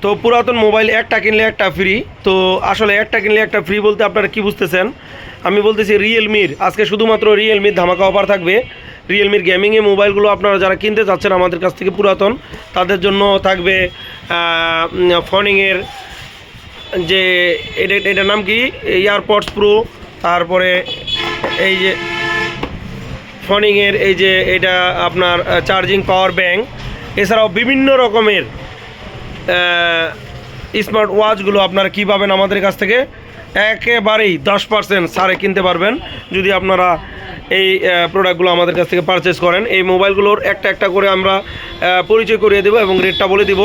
তো পুরাতন মোবাইল একটা কিনলে একটা ফ্রি। তো আসলে একটা কিনলে একটা ফ্রি বলতে আপনারা কি বুঝতেছেন? আমি বলতেছি রিয়েলমির আজকে শুধুমাত্র রিয়েলমির ধামাকা অফার থাকবে। রিয়েলমির গেমিংয়ে মোবাইলগুলো আপনারা যারা কিনতে চাচ্ছেন আমাদের কাছ থেকে পুরাতন, তাদের জন্য থাকবে ফনিংয়ের যে এটার নাম কি, এয়ারপডস প্রো, তারপরে এই যে ফনিংয়ের এই যে এটা আপনার চার্জিং পাওয়ার ব্যাঙ্ক, এছাড়াও বিভিন্ন রকমের স্মার্ট ওয়াচগুলো আপনারা কী পাবেন আমাদের কাছ থেকে একেবারেই 10% ছাড়ে কিনতে পারবেন যদি আপনারা এই প্রোডাক্টগুলো আমাদের কাছ থেকে পারচেস করেন। এই মোবাইলগুলোর একটা একটা করে আমরা পরিচয় করিয়ে দেবো এবং রেটটা বলে দিব।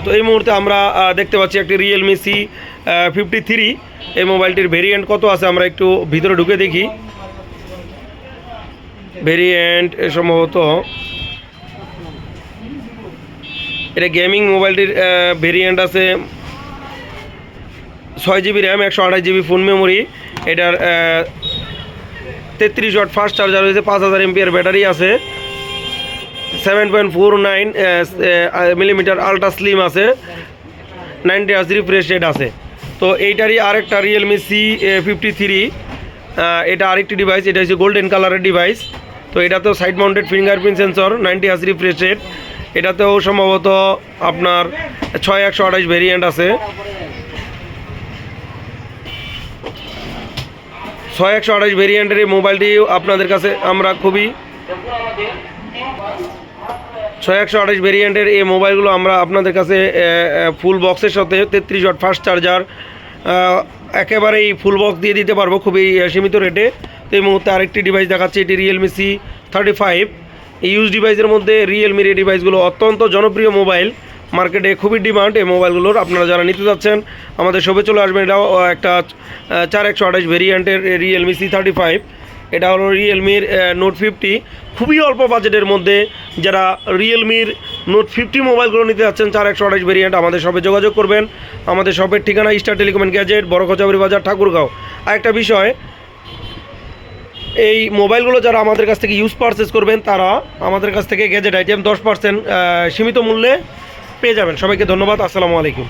তো এই মুহূর্তে আমরা দেখতে পাচ্ছি একটি রিয়েলমি C53। এই মোবাইলটির ভেরিয়েন্ট কত আছে আমরা একটু ভিতরে ঢুকে দেখি। ভেরিয়েন্ট সম্ভবত এটা গেমিং মোবাইলটির ভেরিয়েন্ট আছে 6GB RAM, 128GB phone memory. এটার 33 ওয়াট ফাস্ট চার্জার রয়েছে, 5000 mAh ব্যাটারি আছে, 7.49 মিলিমিটার আলট্রা স্লিম আছে, 90 Hz রিফ্রেশ রেট আছে। তো এইটারই আরেকটা রিয়েলমি C53, এটা আরেকটি ডিভাইস, এটা হচ্ছে গোল্ডেন কালারের ডিভাইস। তো এটাতেও side mounted fingerprint sensor, 90 Hz refresh rate. এটাতেও সম্ভবত আপনার 6128 ভেরিয়েন্ট আছে, 6128 ভেরিয়েন্টের এই মোবাইলটি আপনাদের কাছে আমরা খুবই 6128 ভেরিয়েন্টের এই মোবাইলগুলো আমরা আপনাদের কাছে ফুল বক্সের সাথে 33 ওয়াট ফাস্ট চার্জার একেবারেই ফুল বক্স দিয়ে দিতে পারবো খুবই সীমিত রেটে। তো এই মুহূর্তে আরেকটি ডিভাইস দেখাচ্ছি, এটি রিয়েলমি C35। এই ইউজ ডিভাইসের মধ্যে রিয়েলমির এই ডিভাইসগুলো অত্যন্ত জনপ্রিয় মোবাইল, মার্কেটে খুবই ডিমান্ড এই মোবাইলগুলোর। আপনারা যারা নিতে যাচ্ছেন আমাদের শপে চলে আসবেন। এটাও একটা 4128 ভেরিয়েন্টের রিয়েলমি C35। এটা হলো রিয়েলমির নোট 50। খুবই অল্প বাজেটের মধ্যে যারা রিয়েলমির নোট 50 মোবাইলগুলো নিতে যাচ্ছেন 4128 ভেরিয়েন্ট, আমাদের শপে যোগাযোগ করবেন। আমাদের শপের ঠিকানা স্টার টেলিকম অ্যান্ড গ্যাজেট, বড় কচাবাড়ি বাজার, ঠাকুরগাঁও। আরেকটা বিষয়, এই মোবাইলগুলো যারা আমাদের কাছ থেকে ইউজ পারচেস করবেন তারা আমাদের কাছ থেকে গ্যাজেট আইটেম 10% সীমিত মূল্যে পেয়ে যাবেন। সবাইকে ধন্যবাদ, আসসালামু আলাইকুম।